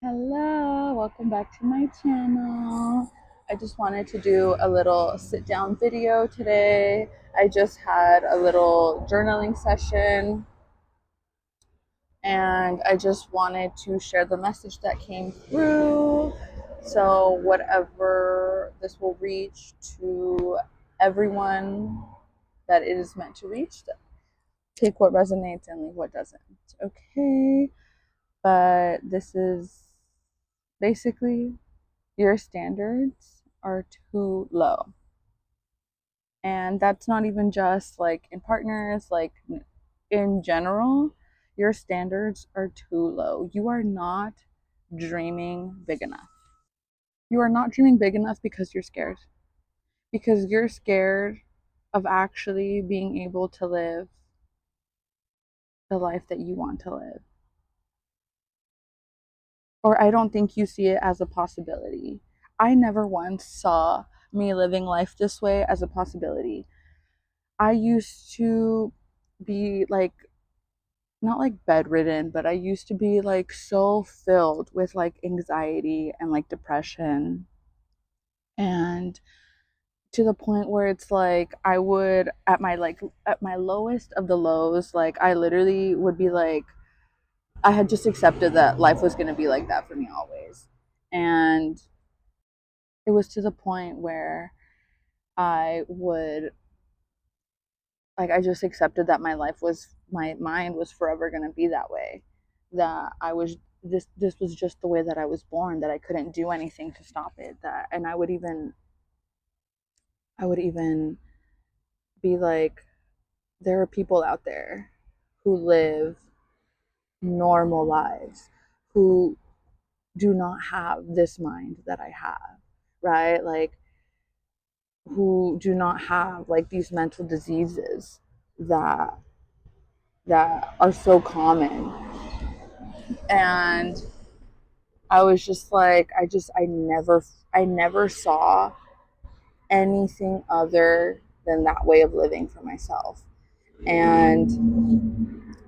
Hello, welcome back to my channel. I just wanted to do a little sit down video today. I just had a little journaling session and I just wanted to share the message that came through. So, whatever this will reach to everyone that it is meant to reach, take what resonates and leave what doesn't. Okay, but this is basically your standards are too low. And that's not even just like in partners, like in general, your standards are too low. You are not dreaming big enough. You are not dreaming big enough because you're scared. Because you're scared of actually being able to live the life that you want to live. Or I don't think you see it as a possibility. I never once saw me living life this way as a possibility. I used to be like, not like bedridden, but I used to be like so filled with like anxiety and like depression. And to the point where it's like I would at my lowest of the lows, like I literally would be like I had just accepted that life was going to be like that for me always. And it was to the point where I would I just accepted that my mind was forever going to be that way, that I was this was just the way that I was born, that I couldn't do anything to stop it, that and I would even be like, there are people out there who live normal lives, who do not have this mind that I have, right? Like, who do not have like these mental diseases that are so common. And I was just like, I never saw anything other than that way of living for myself. And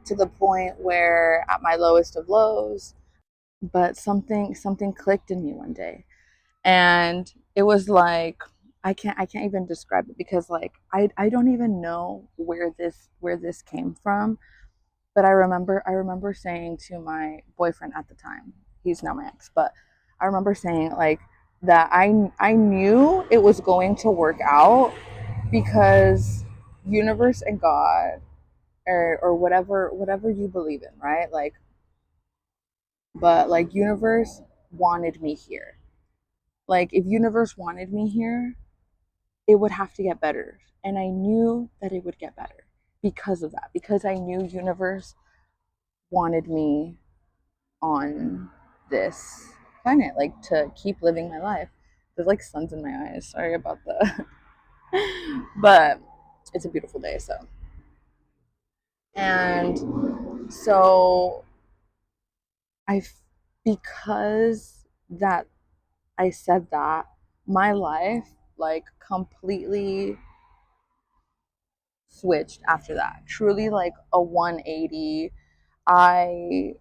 to the point where at my lowest of lows, but something clicked in me one day. And it was like I can't even describe it, because like I don't even know where this came from. But I remember saying to my boyfriend at the time, he's now my ex, but I remember saying like that I knew it was going to work out, because universe and God, or whatever you believe in, right? Like, but like universe wanted me here. Like, if universe wanted me here, it would have to get better. And I knew that it would get better because of that, because I knew universe wanted me on this planet, like to keep living my life. There's like suns in my eyes. Sorry about the, but it's a beautiful day. So, and so I, because that I said that, my life like completely switched after that. Truly like a 180. I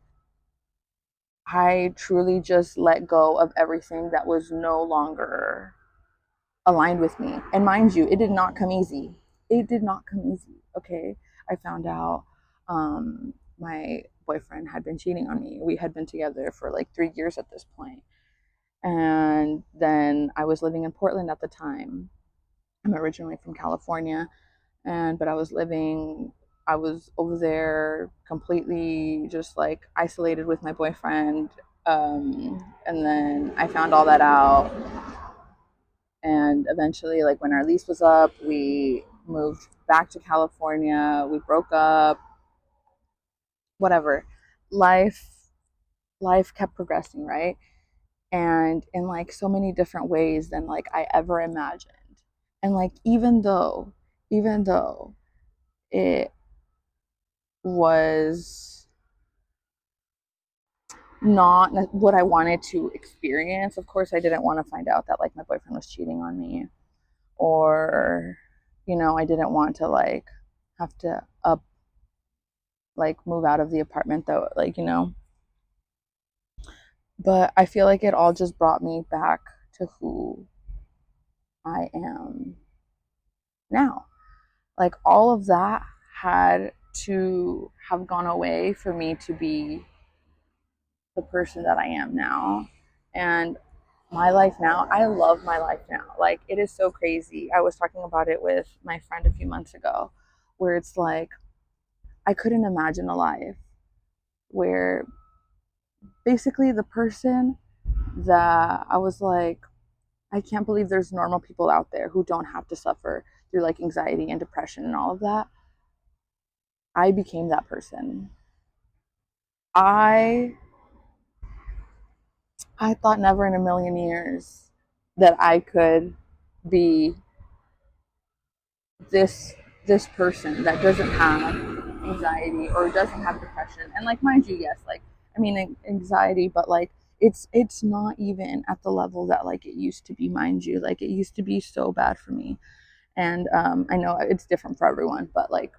I truly just let go of everything that was no longer aligned with me. And mind you, it did not come easy. It did not come easy. Okay. I found out my boyfriend had been cheating on me. We had been together for like 3 years at this point. And then I was living in Portland at the time. I'm originally from California, but I was over there completely just like isolated with my boyfriend. And then I found all that out, and eventually, like when our lease was up, we moved back to California. We broke up, whatever. Life life kept progressing, right? And in like so many different ways than like I ever imagined. And like even though it was not what I wanted to experience, of course I didn't want to find out that like my boyfriend was cheating on me, or I didn't want to like have to up like move out of the apartment, though, like, But I feel like it all just brought me back to who I am now. Like all of that had to have gone away for me to be the person that I am now. And my life now, I love my life now. Like it is so crazy. I was talking about it with my friend a few months ago, where it's like I couldn't imagine a life where basically the person that I was like, I can't believe there's normal people out there who don't have to suffer through like anxiety and depression and all of that. I became that person. I I thought never in a million years that I could be this this person that doesn't have anxiety or doesn't have depression. And like mind you, yes, like I mean anxiety, but like it's not even at the level that like it used to be, mind you. Like it used to be so bad for me. And I know it's different for everyone, but like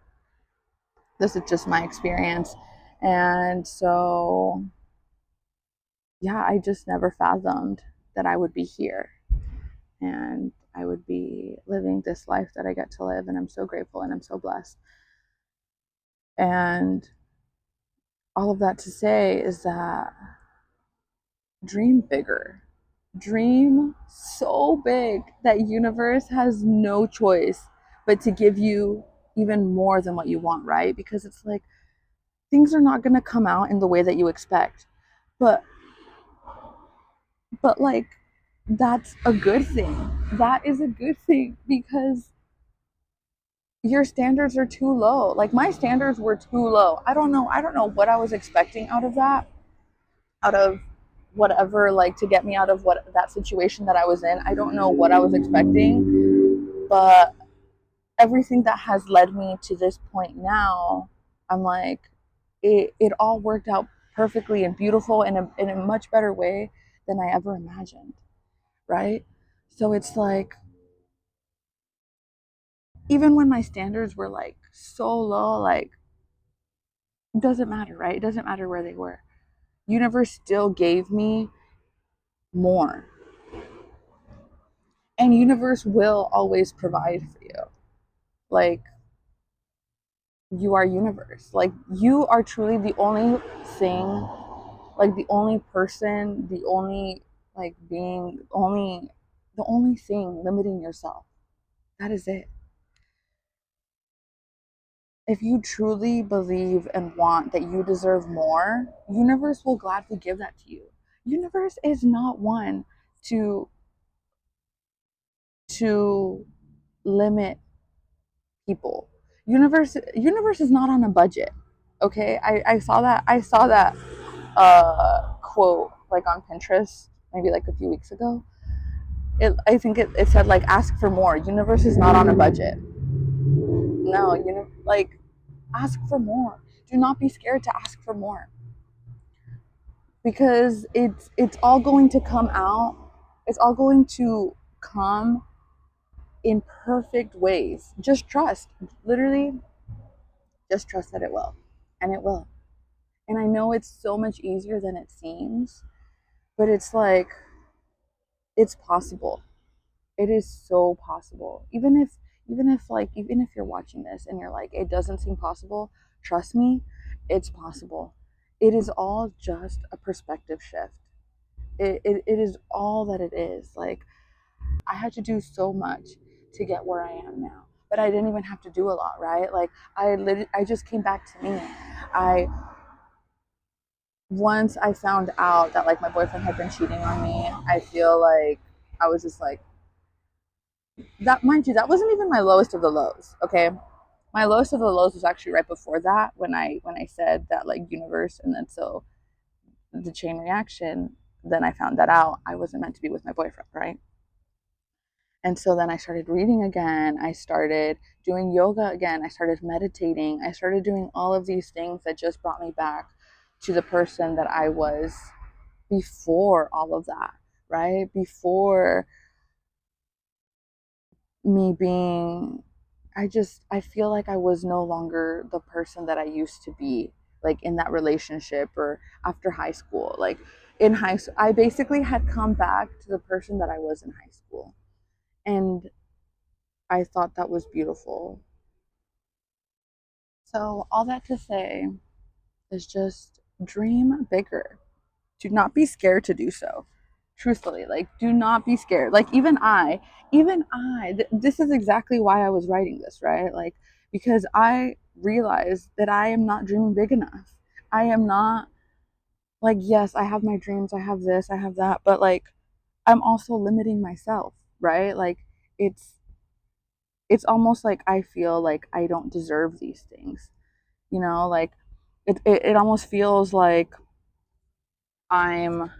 this is just my experience. And so yeah, I just never fathomed that I would be here and I would be living this life that I get to live. And I'm so grateful and I'm so blessed. And all of that to say is that dream bigger. Dream so big that universe has no choice but to give you even more than what you want, right? Because it's like things are not going to come out in the way that you expect. But like that's a good thing. That is a good thing because your standards are too low. Like my standards were too low. I don't know what I was expecting out of that. Out of whatever, like to get me out of what that situation that I was in. I don't know what I was expecting, but everything that has led me to this point now, I'm like it all worked out perfectly and beautiful in a much better way than I ever imagined, right? So it's like even when my standards were like so low, like it doesn't matter, right? It doesn't matter where they were. Universe still gave me more. And universe will always provide for you. Like you are universe. Like you are truly the only thing, like the only person, the only like being, only the only thing limiting yourself. That is it. If you truly believe and want that you deserve more, universe will gladly give that to you. Universe is not one to to limit people. Universe is not on a budget. Okay? I saw that quote like on Pinterest maybe like a few weeks ago. I think it said like ask for more. Universe is not on a budget. No, like ask for more. Do not be scared to ask for more because it's all going to come out. It's all going to come in perfect ways. Just trust. Literally, just trust that it will. And it will. And I know it's so much easier than it seems, but it's like, it's possible. It is so possible. Even if you're watching this and you're like, it doesn't seem possible, trust me, it's possible. It is all just a perspective shift. It is all that it is. Like, I had to do so much to get where I am now. But I didn't even have to do a lot, right? Like I just came back to me. I Once I found out that like my boyfriend had been cheating on me, I feel like I was just like that. Mind you, that wasn't even my lowest of the lows. Okay, my lowest of the lows was actually right before that when I said that like universe, and then so the chain reaction. Then I found that out I wasn't meant to be with my boyfriend, right? And so then I started reading again. I started doing yoga again. I started meditating. I started doing all of these things that just brought me back to the person that I was before all of that, right? Before me being, I feel like I was no longer the person that I used to be, like in that relationship or after high school. Like in high school, I basically had come back to the person that I was in high school. And I thought that was beautiful. So, all that to say is just dream bigger. Do not be scared to do so. Truthfully, like, do not be scared. Like, this is exactly why I was writing this, right? Like, because I realized that I am not dreaming big enough. I am not, like, yes, I have my dreams, I have this, I have that, but like, I'm also limiting myself, right? Like, it's, it's almost like I feel like I don't deserve these things, like it almost feels like I'm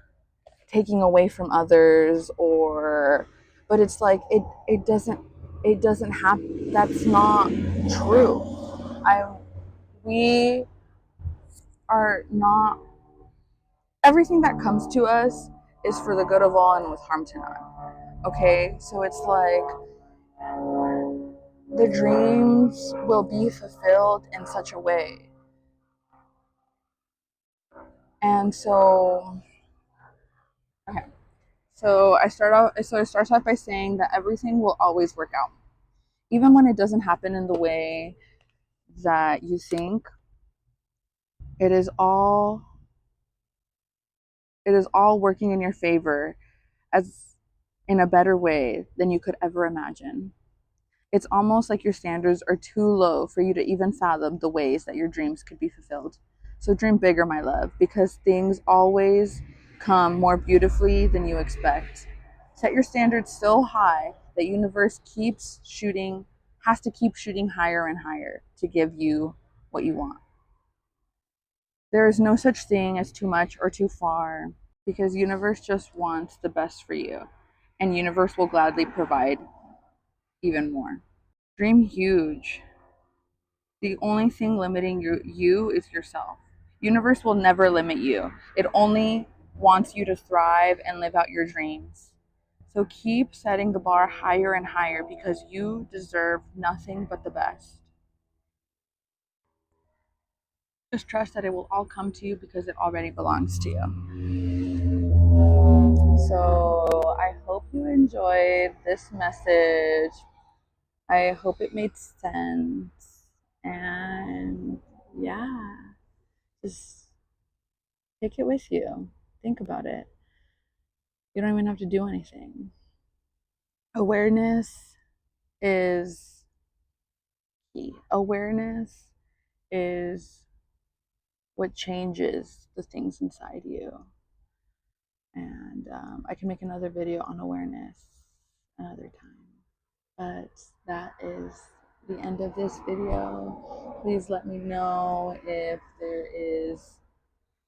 taking away from others, or but it's like it doesn't have, that's not true. I We are not, everything that comes to us is for the good of all and with harm to none. Okay, so it's like the dreams will be fulfilled in such a way. And so, okay, so it starts off by saying that everything will always work out, even when it doesn't happen in the way that you think. It is all it is all working in your favor, as in a better way than you could ever imagine. It's almost like your standards are too low for you to even fathom the ways that your dreams could be fulfilled. So dream bigger, my love, because things always come more beautifully than you expect. Set your standards so high that universe keeps shooting has to keep shooting higher and higher to give you what you want. There is no such thing as too much or too far, because universe just wants the best for you, and universe will gladly provide even more. Dream huge. The only thing limiting you is yourself. Universe will never limit you. It only wants you to thrive and live out your dreams. So keep setting the bar higher and higher, because you deserve nothing but the best. Just trust that it will all come to you because it already belongs to you. So I hope you enjoyed this message. I hope it made sense. And yeah, just take it with you. Think about it. You don't even have to do anything. Awareness is key. Awareness is what changes the things inside you. And I can make another video on awareness another time. But that is the end of this video. Please let me know if there is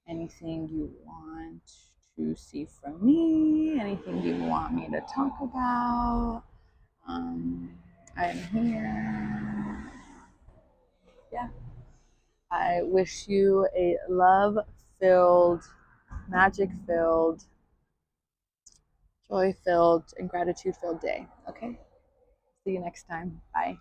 anything you want to see from me, anything you want me to talk about. I'm here. Yeah. I wish you a love filled, magic filled, joy filled, and gratitude filled day. Okay? See you next time. Bye.